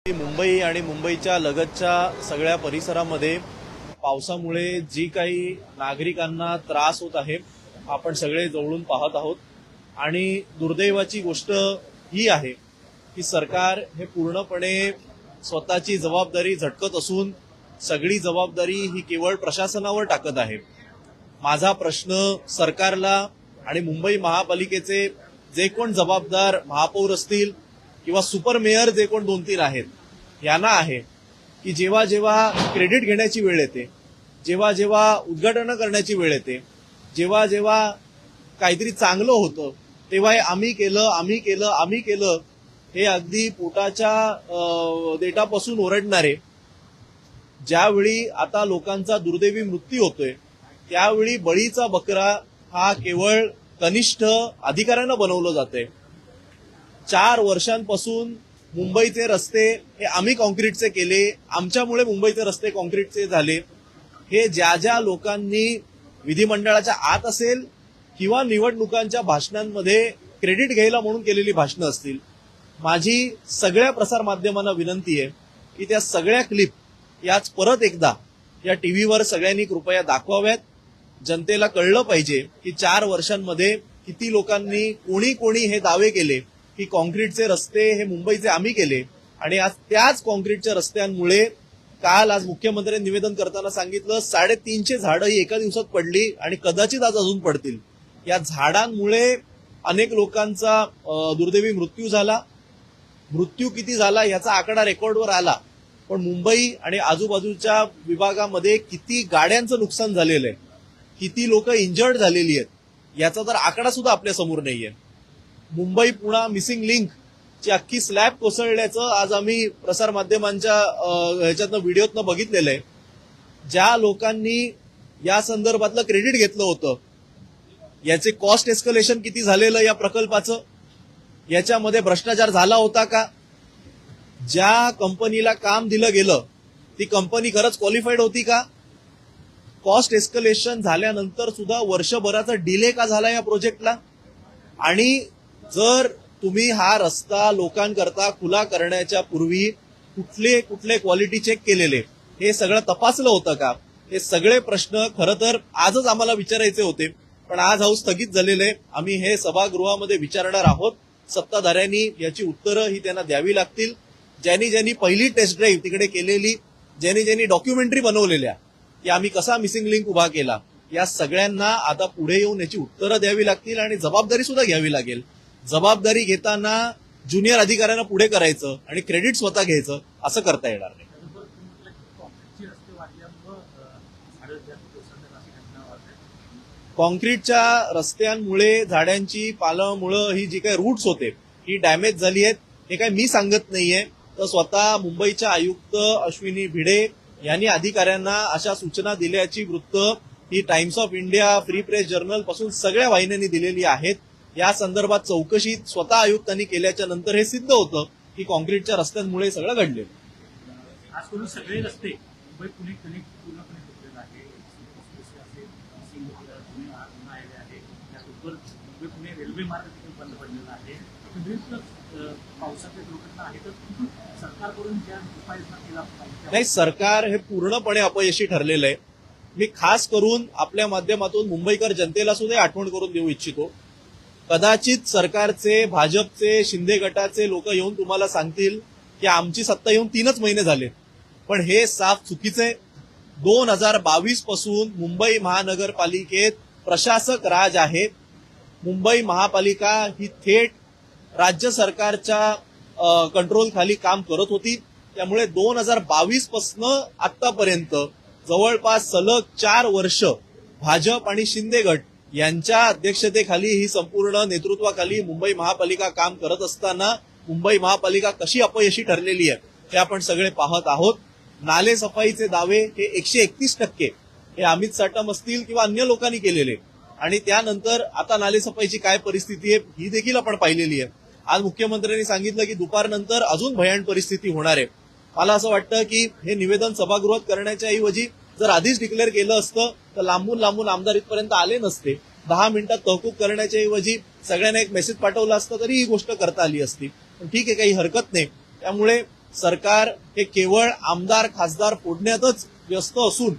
मुंबई आणि मुंबईच्या लगतच्या सगळ्या परिसरामध्ये पावसामुळे जी काही नागरिकांना त्रास होत आहे आपण सगळे जवळून पाहत आहोत। आणि दुर्दैवाची गोष्ट ही आहे की सरकार हे पूर्णपणे स्वतःची जबाबदारी झटकत असून सगळी जबाबदारी ही केवळ प्रशासनावर टाकत आहे। माझा प्रश्न सरकारला आणि मुंबई महापालिकेचे जे कोण जबाबदार महापौर असतील किंवा सुपर मेयर जे कोण 2-3 आहेत यांना आहे की जेव्हा जेव्हा क्रेडिट घेण्याची वेळ येते, जेव्हा जेव्हा उद्घाटन करण्याची वेळ येते, जेव्हा जेव्हा काहीतरी चांगलं होतं तेव्हा आम्ही केलं हे अगदी पोटाच्या देठापासून ओरडणारे, ज्यावेळी आता लोकांचा दुर्दैवी मृत्यू होतोय त्यावेळी बळीचा बकरा हा केवळ कनिष्ठ अधिकाऱ्यांना बनवलं जातंय। 4 वर्षांपासून मुंबईचे रस्ते हे आम्ही कॉन्क्रीटचे केले, आमच्यामुळे मुंबईचे रस्ते कॉन्क्रीटचे झाले, हे ज्या ज्या लोकांनी विधिमंडळाच्या आत असेल किंवा निवडणुकांच्या भाषणांमध्ये क्रेडिट घ्यायला म्हणून केलेली भाषणं असतील, माझी सगळ्या प्रसार माध्यमांना विनंती आहे की त्या सगळ्या क्लिप याच परत एकदा या टीव्हीवर सगळ्यांनी कृपया दाखवाव्यात। जनतेला कळलं पाहिजे की 4 वर्षांमध्ये किती लोकांनी कोणी हे दावे केले की कॉन्क्रीटचे रस्ते हे मुंबईचे आम्ही केले, आणि आज त्याच कॉन्क्रीटच्या रस्त्यांमुळे आज मुख्यमंत्र्यांनी निवेदन करताना सांगितलं 350 झाडं ही एका दिवसात पडली आणि कदाचित आज अजून पडतील। या झाडांमुळे अनेक लोकांचा दुर्दैवी मृत्यू झाला। मृत्यू किती झाला याचा आकडा रेकॉर्डवर आला, पण मुंबई आणि आजूबाजूच्या विभागामध्ये किती गाड्यांचं नुकसान झालेलं आहे, किती लोक इंजर्ड झालेली आहेत याचा तर आकडा सुद्धा आपल्या समोर नाहीये। मुंबई पुणा मिसिंग लिंक ची अख्खी स्लॅब कोसळल्याचं आज आम्ही प्रसार माध्यमांच्या ह्याच्यातनं व्हिडिओतनं बघितलेलं आहे। ज्या लोकांनी या संदर्भातलं क्रेडिट घेतलं होतं याचे कॉस्ट एस्कलेशन किती झालेलं या प्रकल्पाचं, याच्यामध्ये भ्रष्टाचार झाला होता का, ज्या कंपनीला काम दिलं गेलं ती कंपनी खरंच क्वालिफाईड होती का, कॉस्ट एस्कलेशन झाल्यानंतर सुद्धा वर्षभराचा डिले का झाला या प्रोजेक्टला, आणि जर तुम्ही हा रस्ता लोकांकरता खुला करण्याच्या पूर्वी कुठले क्वालिटी चेक केलेले हे सगळं तपासलं होतं का, हे सगळे प्रश्न खरं तर आजच आम्हाला विचारायचे होते, पण आज हाऊस स्थगित झालेले आहे। आम्ही हे सभागृहामध्ये विचारणार आहोत। सत्ताधाऱ्यांनी याची उत्तरं ही त्यांना द्यावी लागतील। ज्यांनी पहिली टेस्ट ड्राईव्ह तिकडे केलेली, ज्यांनी डॉक्युमेंटरी बनवलेल्या की आम्ही कसा मिसिंग लिंक उभा केला, या सगळ्यांना आता पुढे येऊन याची उत्तरं द्यावी लागतील आणि जबाबदारी सुद्धा घ्यावी लागेल। जबाबदारी घेताना ज्युनियर अधिकाऱ्यांना पुढे करायचं आणि क्रेडिट स्वतः घ्यायचं असं करता येणार नाही। कॉन्क्रीटच्या रस्त्यांमुळे, झाडांची पालामुळे ही जी काही रूट्स होते ही डॅमेज झाली आहेत, हे काय मी सांगत नाहीये, तर स्वतः मुंबईच्या आयुक्त अश्विनी भिडे यांनी अधिकाऱ्यांना अशा सूचना दिल्याची वृत्त ही Times of India, Free Press Journal पासून सगळ्या वाहिन्यांनी दिलेली आहेत। या संदर्भात चौकशी स्वतः आयुक्तांनी केल्याच्या नंतर हे सिद्ध होतं की कॉन्क्रीटच्या रस्त्यांमुळे सगळं घडले। आज करून सगळे रस्ते मुंबई पुणे कनेक्ट पूर्णपणे तुटलेले आहे। मुंबई पुणे रेल्वे मार्ग देखील बंद पडलेला आहे। पावसाच्या दुर्घटना आहे, तर सरकारकडून ज्या उपाययोजना केला पाहिजे नाही, सरकार हे पूर्णपणे अपयशी ठरलेलं आहे। मी खास करून आपल्या माध्यमातून मुंबईकर जनतेला सुद्धा आठवण करून देऊ इच्छितो। कदाचित सरकारचे, भाजपचे, शिंदे गटाचे लोक येऊन तुम्हाला सांगतील की आमची सत्ता येऊन 3च महिने झाले, पण हे साफ चुकीचे। 2022 पासून मुंबई महानगरपालिकेत प्रशासक राज आहे। मुंबई महापालिका ही थेट राज्य सरकारच्या कंट्रोल खाली काम करत होती, त्यामुळे 2022 पासून आतापर्यंत जवळपास सलग 4 वर्ष भाजप आणि शिंदे गट यांच्या अध्यक्षतेखाली ही संपूर्ण नेतृत्वाखाली मुंबई महापालिका काम करत असताना मुंबई महापालिका कशी अपयशी ठरलेली आहे हे आपण सगळे पाहत आहोत। नाले सफाईचे दावे हे 131% हे अमित साटम असतील किंवा अन्य लोकांनी केलेले, आणि त्यानंतर आता नाले सफाईची काय परिस्थिती आहे ही देखील आपण पाहिलेली आहे। आज मुख्यमंत्र्यांनी सांगितलं की दुपारनंतर अजून भयान परिस्थिती होणार आहे। मला असं वाटतं की हे निवेदन सभागृहात करण्याच्या ऐवजी जर आधीच डिक्लेअर केलं असतं तर लांबून आमदार इथपर्यंत आले नसते। 10 मिनिटात तहकूब करण्याच्या ऐवजी सगळ्यांना एक मेसेज पाठवला असता तरी ही गोष्ट करता आली असती, पण ठीक आहे, काही हरकत नाही। त्यामुळे सरकार हे केवळ आमदार खासदार फोडण्यातच व्यस्त असून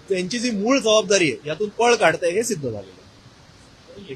त्यांची जी मूळ जबाबदारी आहे यातून पळ काढतंय हे सिद्ध झालेलं आहे.